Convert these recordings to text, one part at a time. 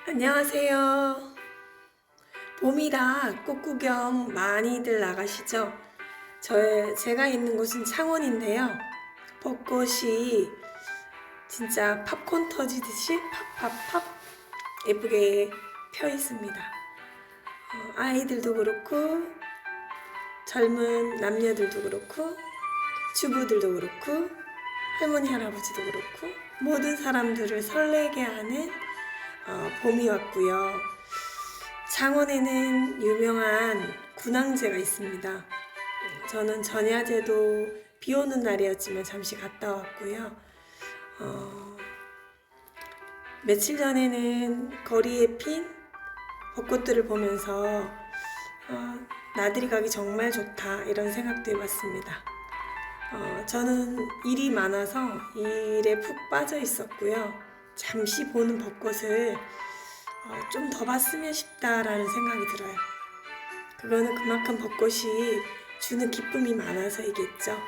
안녕하세요. 봄이라 꽃 구경 많이들 나가시죠? 제가 있는 곳은 창원인데요. 벚꽃이 진짜 팝콘 터지듯이 팝팝팝 예쁘게 펴 있습니다. 아이들도 그렇고 젊은 남녀들도 그렇고 주부들도 그렇고 할머니 할아버지도 그렇고 모든 사람들을 설레게 하는 봄이 왔고요. 창원에는 유명한 군항제가 있습니다. 저는 전야제도 비 오는 날이었지만 잠시 갔다 왔고요. 며칠 전에는 거리에 핀 벚꽃들을 보면서 나들이 가기 정말 좋다 이런 생각도 해봤습니다. 저는 일이 많아서 일에 푹 빠져 있었고요. 잠시 보는 벚꽃을 좀 더 봤으면 싶다라는 생각이 들어요. 그거는 그만큼 벚꽃이 주는 기쁨이 많아서이겠죠.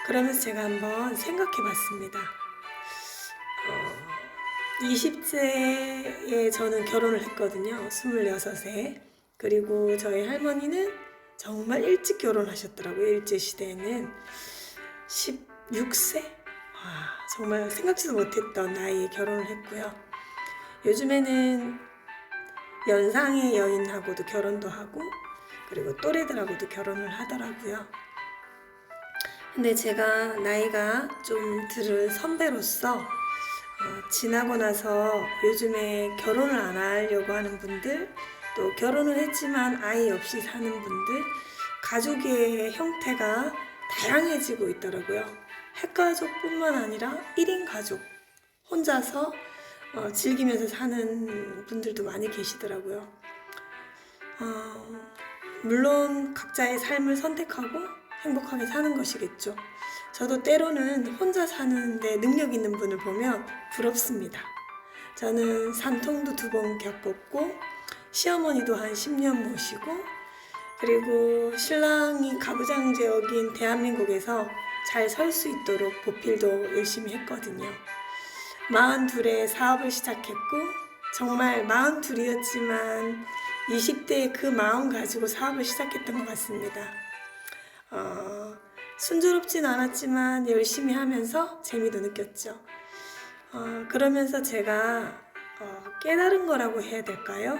그러면서 제가 한번 생각해 봤습니다. 20세에 저는 결혼을 했거든요. 26세. 그리고 저희 할머니는 정말 일찍 결혼하셨더라고요. 일제시대에는 16세? 정말 생각지도 못했던 나이에 결혼을 했고요. 요즘에는 연상의 여인하고도 결혼도 하고 그리고 또래들하고도 결혼을 하더라고요. 근데 제가 나이가 좀 들은 선배로서 지나고 나서 요즘에 결혼을 안 하려고 하는 분들, 또 결혼을 했지만 아이 없이 사는 분들, 가족의 형태가 다양해지고 있더라고요. 핵가족뿐만 아니라 1인 가족, 혼자서 즐기면서 사는 분들도 많이 계시더라고요. 물론 각자의 삶을 선택하고 행복하게 사는 것이겠죠. 저도 때로는 혼자 사는데 능력 있는 분을 보면 부럽습니다. 저는 산통도 2번 겪었고 시어머니도 한 10년 모시고 그리고 신랑이 가부장제역인 대한민국에서 잘 설 수 있도록 보필도 열심히 했거든요. 42에 사업을 시작했고 정말 42이었지만 20대에 그 마음 가지고 사업을 시작했던 것 같습니다. 순조롭진 않았지만 열심히 하면서 재미도 느꼈죠. 그러면서 제가 깨달은 거라고 해야 될까요?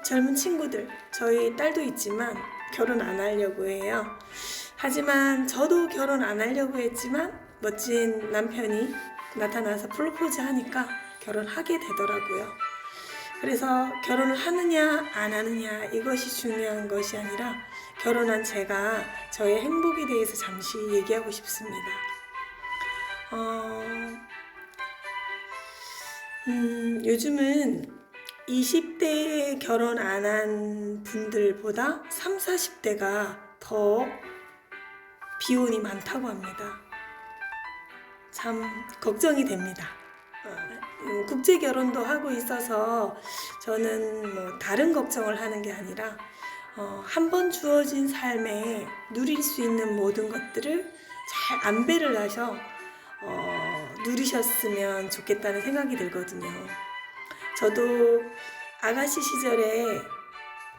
젊은 친구들, 저희 딸도 있지만 결혼 안 하려고 해요. 하지만 저도 결혼 안 하려고 했지만 멋진 남편이 나타나서 프로포즈 하니까 결혼하게 되더라고요. 그래서 결혼을 하느냐 안 하느냐 이것이 중요한 것이 아니라 결혼한 제가 저의 행복에 대해서 잠시 얘기하고 싶습니다. 요즘은 20대에 결혼 안 한 분들보다 30, 40대가 더 비혼이 많다고 합니다. 참 걱정이 됩니다. 국제 결혼도 하고 있어서 저는 뭐 다른 걱정을 하는 게 아니라 한 번 주어진 삶에 누릴 수 있는 모든 것들을 잘 안배를 하셔 누리셨으면 좋겠다는 생각이 들거든요. 저도 아가씨 시절에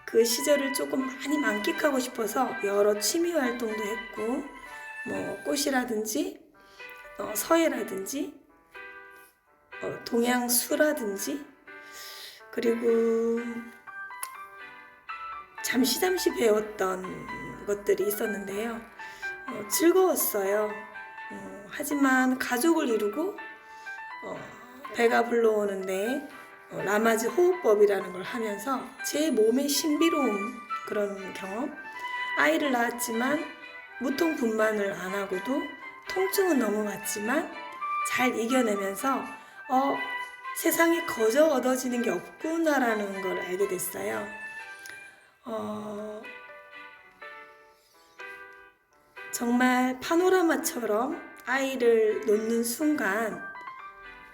그 시절을 조금 많이 만끽하고 싶어서 여러 취미 활동도 했고 뭐 꽃이라든지 서예라든지 동양수라든지 그리고 잠시 배웠던 것들이 있었는데요. 즐거웠어요. 하지만 가족을 이루고 배가 불러오는데 라마즈 호흡법이라는 걸 하면서 제 몸의 신비로움 그런 경험, 아이를 낳았지만 무통분만을 안 하고도 통증은 넘어갔지만 잘 이겨내면서 세상에 거저 얻어지는 게 없구나라는 걸 알게 됐어요. 정말 파노라마처럼 아이를 놓는 순간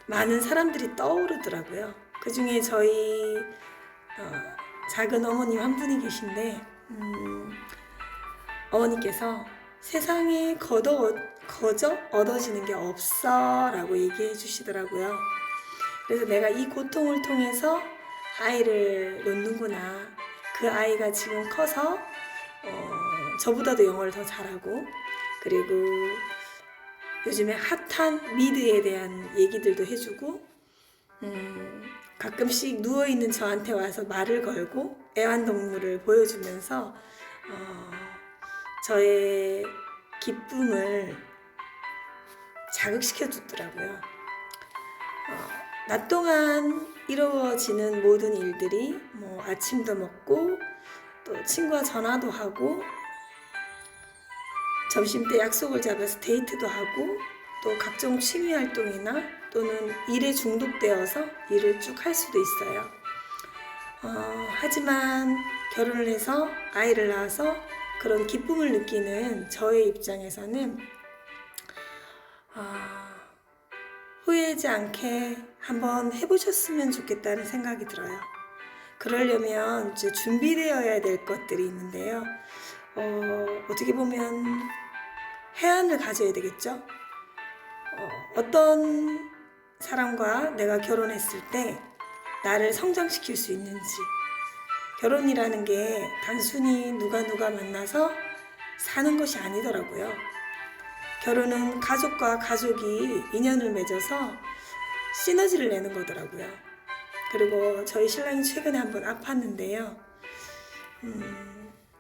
많은 사람들이 떠오르더라고요. 그 중에 저희 작은 어머님 한 분이 계신데 어머니께서 세상에 거저 얻어지는 게 없어 라고 얘기해 주시더라고요. 그래서 내가 이 고통을 통해서 아이를 놓는구나. 그 아이가 지금 커서 저보다도 영어를 더 잘하고, 그리고 요즘에 핫한 미드에 대한 얘기들도 해주고, 가끔씩 누워있는 저한테 와서 말을 걸고 애완동물을 보여주면서 저의 기쁨을 자극시켜 주더라고요. 낮 동안 이루어지는 모든 일들이 뭐 아침도 먹고 또 친구와 전화도 하고 점심때 약속을 잡아서 데이트도 하고 또 각종 취미 활동이나 또는 일에 중독되어서 일을 쭉 할 수도 있어요. 하지만 결혼을 해서 아이를 낳아서 그런 기쁨을 느끼는 저의 입장에서는 후회하지 않게 한번 해보셨으면 좋겠다는 생각이 들어요. 그러려면 이제 준비되어야 될 것들이 있는데요. 어떻게 보면 해안을 가져야 되겠죠. 어떤 사람과 내가 결혼했을 때 나를 성장시킬 수 있는지. 결혼이라는 게 단순히 누가 만나서 사는 것이 아니더라고요. 결혼은 가족과 가족이 인연을 맺어서 시너지를 내는 거더라고요. 그리고 저희 신랑이 최근에 한번 아팠는데요.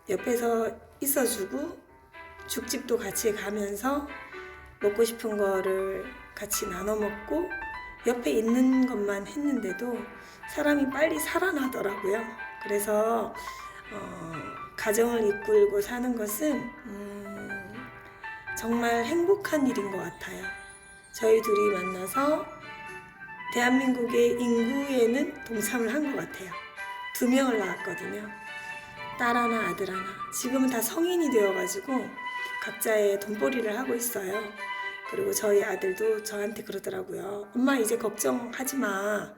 옆에서 있어주고 죽집도 같이 가면서 먹고 싶은 거를 같이 나눠 먹고 옆에 있는 것만 했는데도 사람이 빨리 살아나더라고요. 그래서 가정을 이끌고 사는 것은 정말 행복한 일인 것 같아요. 저희 둘이 만나서 대한민국의 인구에는 동참을 한 것 같아요. 2명을 낳았거든요. 딸 하나, 아들 하나. 지금은 다 성인이 되어가지고 각자의 돈벌이를 하고 있어요. 그리고 저희 아들도 저한테 그러더라고요. 엄마 이제 걱정하지 마.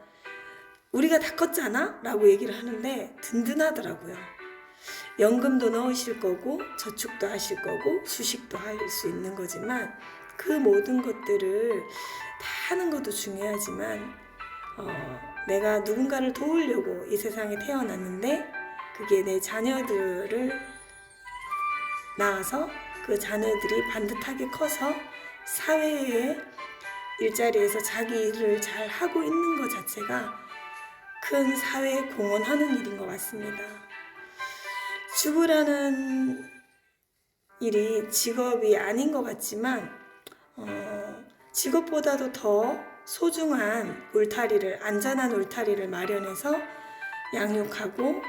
우리가 다 컸잖아? 라고 얘기를 하는데 든든하더라고요. 연금도 넣으실 거고 저축도 하실 거고 주식도 할 수 있는 거지만 그 모든 것들을 다 하는 것도 중요하지만 내가 누군가를 도우려고 이 세상에 태어났는데 그게 내 자녀들을 낳아서 그 자녀들이 반듯하게 커서 사회의 일자리에서 자기 일을 잘 하고 있는 것 자체가 큰 사회에 공헌하는 일인 것 같습니다. 주부라는 일이 직업이 아닌 것 같지만 직업보다도 더 소중한 울타리를, 안전한 울타리를 마련해서 양육하고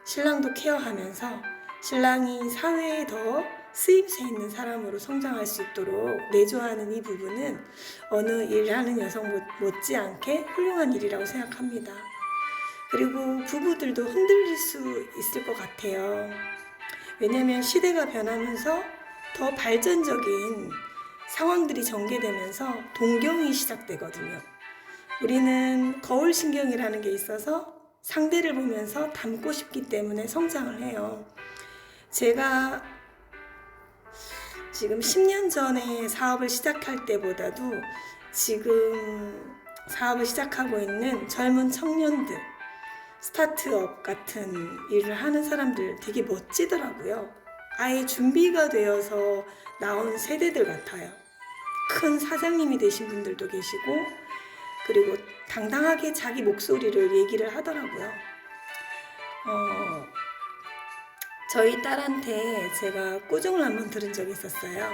신랑도 케어하면서 신랑이 사회에 더 쓰임새 있는 사람으로 성장할 수 있도록 내조하는 이 부분은 어느 일하는 여성 못지않게 훌륭한 일이라고 생각합니다. 그리고 부부들도 흔들릴 수 있을 것 같아요. 왜냐하면 시대가 변하면서 더 발전적인 상황들이 전개되면서 동경이 시작되거든요. 우리는 거울신경이라는 게 있어서 상대를 보면서 닮고 싶기 때문에 성장을 해요. 제가 지금 10년 전에 사업을 시작할 때보다도 지금 사업을 시작하고 있는 젊은 청년들, 스타트업 같은 일을 하는 사람들 되게 멋지더라고요. 아예 준비가 되어서 나온 세대들 같아요. 큰 사장님이 되신 분들도 계시고 그리고 당당하게 자기 목소리를 얘기를 하더라고요. 저희 딸한테 제가 꾸중을 한번 들은 적이 있었어요.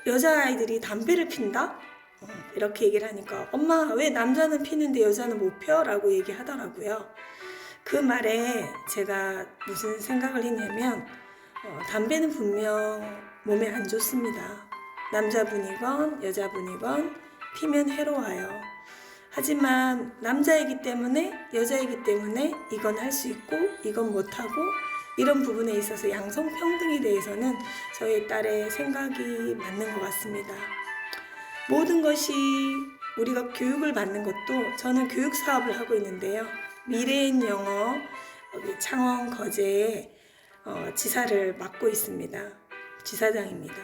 여자아이들이 담배를 핀다? 이렇게 얘기를 하니까 엄마 왜 남자는 피는데 여자는 못 펴? 라고 얘기하더라고요. 그 말에 제가 무슨 생각을 했냐면 담배는 분명 몸에 안 좋습니다. 남자분이건 여자분이건 피면 해로워요. 하지만 남자이기 때문에 여자이기 때문에 이건 할 수 있고 이건 못하고 이런 부분에 있어서 양성평등에 대해서는 저희 딸의 생각이 맞는 것 같습니다. 모든 것이 우리가 교육을 받는 것도 저는 교육 사업을 하고 있는데요. 미래인 영어 여기 창원 거제에 지사를 맡고 있습니다. 지사장입니다.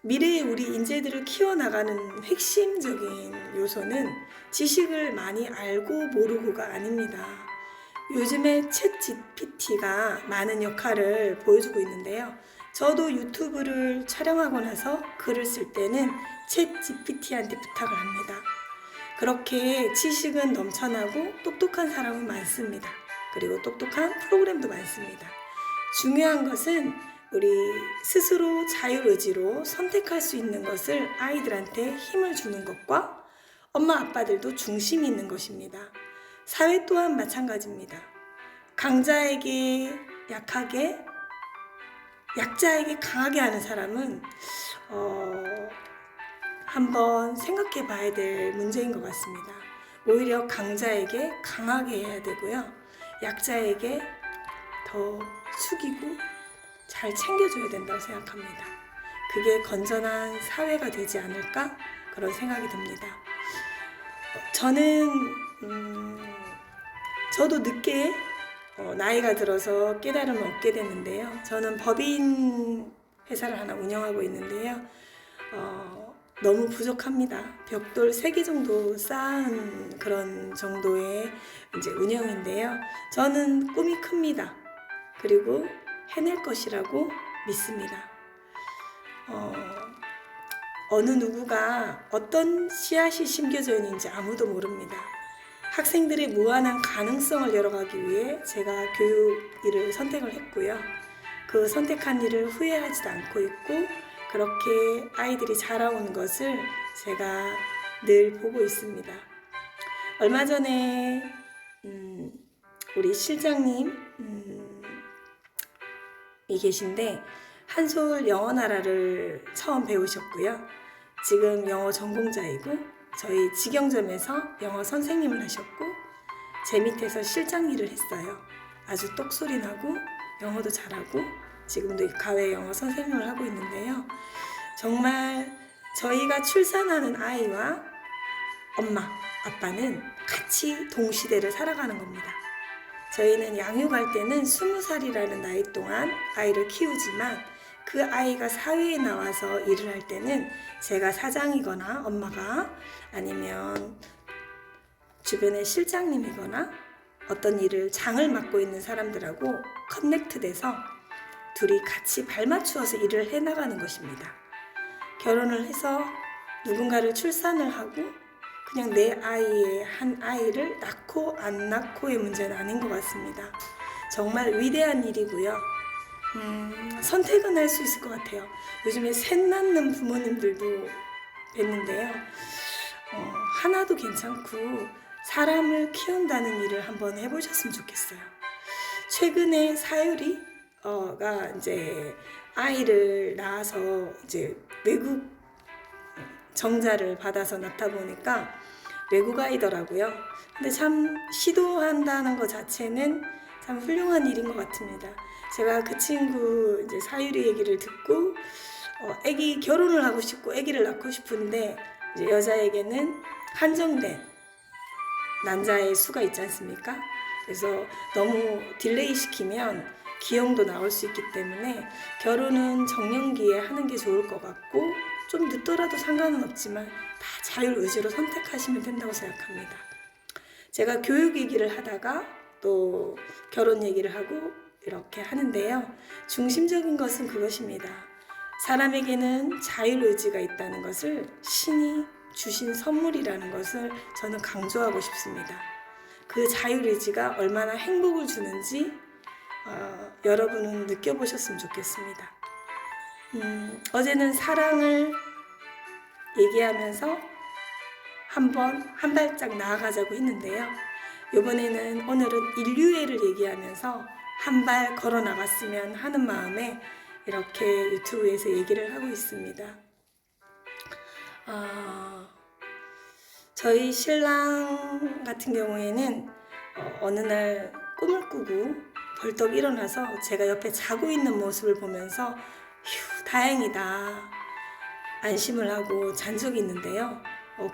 미래의 우리 인재들을 키워나가는 핵심적인 요소는 지식을 많이 알고 모르고가 아닙니다. 요즘에 챗 GPT가 많은 역할을 보여주고 있는데요. 저도 유튜브를 촬영하고 나서 글을 쓸 때는 챗 GPT한테 부탁을 합니다. 그렇게 지식은 넘쳐나고 똑똑한 사람은 많습니다. 그리고 똑똑한 프로그램도 많습니다. 중요한 것은 우리 스스로 자율의지로 선택할 수 있는 것을 아이들한테 힘을 주는 것과 엄마 아빠들도 중심이 있는 것입니다. 사회 또한 마찬가지입니다. 강자에게 약하게, 약자에게 강하게 하는 사람은 한번 생각해 봐야 될 문제인 것 같습니다. 오히려 강자에게 강하게 해야 되고요. 약자에게 더 숙이고 잘 챙겨줘야 된다고 생각합니다. 그게 건전한 사회가 되지 않을까? 그런 생각이 듭니다. 저도 늦게 나이가 들어서 깨달음을 얻게 됐는데요. 저는 법인 회사를 하나 운영하고 있는데요. 너무 부족합니다. 벽돌 3개 정도 쌓은 그런 정도의 이제 운영인데요. 저는 꿈이 큽니다. 그리고 해낼 것이라고 믿습니다. 어느 누구가 어떤 씨앗이 심겨져 있는지 아무도 모릅니다. 학생들의 무한한 가능성을 열어가기 위해 제가 교육 일을 선택을 했고요. 그 선택한 일을 후회하지도 않고 있고 그렇게 아이들이 자라오는 것을 제가 늘 보고 있습니다. 얼마 전에 우리 실장님 이 계신데 한솔 영어나라를 처음 배우셨고요. 지금 영어 전공자이고 저희 직영점에서 영어 선생님을 하셨고 제 밑에서 실장 일을 했어요. 아주 똑소리 나고 영어도 잘하고 지금도 가외 영어 선생님을 하고 있는데요. 정말 저희가 출산하는 아이와 엄마, 아빠는 같이 동시대를 살아가는 겁니다. 저희는 양육할 때는 20살이라는 나이 동안 아이를 키우지만 그 아이가 사회에 나와서 일을 할 때는 제가 사장이거나 엄마가 아니면 주변의 실장님이거나 어떤 일을 장을 맡고 있는 사람들하고 커넥트 돼서 둘이 같이 발맞추어서 일을 해나가는 것입니다. 결혼을 해서 누군가를 출산을 하고 그냥 내 아이의 한 아이를 낳고 안 낳고의 문제는 아닌 것 같습니다. 정말 위대한 일이고요. 선택은 할 수 있을 것 같아요. 요즘에 셋 낳는 부모님들도 뵀는데요. 하나도 괜찮고 사람을 키운다는 일을 한번 해보셨으면 좋겠어요. 최근에 사유리가 이제 아이를 낳아서 이제 외국 정자를 받아서 낳다 보니까 외국 아이더라고요. 근데 참 시도한다는 것 자체는 참 훌륭한 일인 것 같습니다. 제가 그 친구 이제 사유리 얘기를 듣고 아기 결혼을 하고 싶고 아기를 낳고 싶은데 이제 여자에게는 한정된 난자의 수가 있지 않습니까? 그래서 너무 딜레이 시키면 기형도 나올 수 있기 때문에 결혼은 정년기에 하는 게 좋을 것 같고 좀 늦더라도 상관은 없지만 다 자율의지로 선택하시면 된다고 생각합니다. 제가 교육 얘기를 하다가 또 결혼 얘기를 하고 이렇게 하는데요. 중심적인 것은 그것입니다. 사람에게는 자율의지가 있다는 것을 신이 주신 선물이라는 것을 저는 강조하고 싶습니다. 그 자율의지가 얼마나 행복을 주는지 여러분은 느껴보셨으면 좋겠습니다. 어제는 사랑을 얘기하면서 한 발짝 나아가자고 했는데요. 오늘은 인류애를 얘기하면서 한 발 걸어 나갔으면 하는 마음에 이렇게 유튜브에서 얘기를 하고 있습니다. 저희 신랑 같은 경우에는 어느 날 꿈을 꾸고 벌떡 일어나서 제가 옆에 자고 있는 모습을 보면서 휴, 다행이다 안심을 하고 잔 적이 있는데요.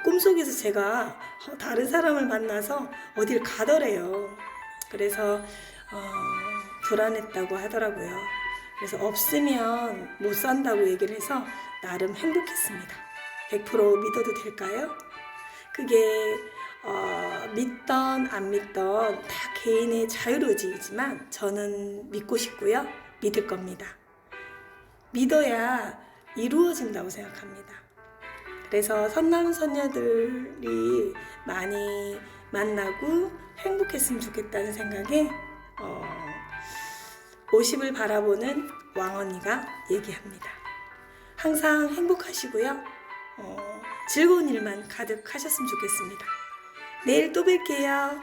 꿈속에서 제가 다른 사람을 만나서 어딜 가더래요. 그래서 불안했다고 하더라고요. 그래서 없으면 못 산다고 얘기를 해서 나름 행복했습니다. 100% 믿어도 될까요? 그게 믿던 안 믿던 다 개인의 자유의지이지만 저는 믿고 싶고요. 믿을 겁니다. 믿어야 이루어진다고 생각합니다. 그래서 선남선녀들이 많이 만나고 행복했으면 좋겠다는 생각에 50을 바라보는 왕언니가 얘기합니다. 항상 행복하시고요. 즐거운 일만 가득하셨으면 좋겠습니다. 내일 또 뵐게요.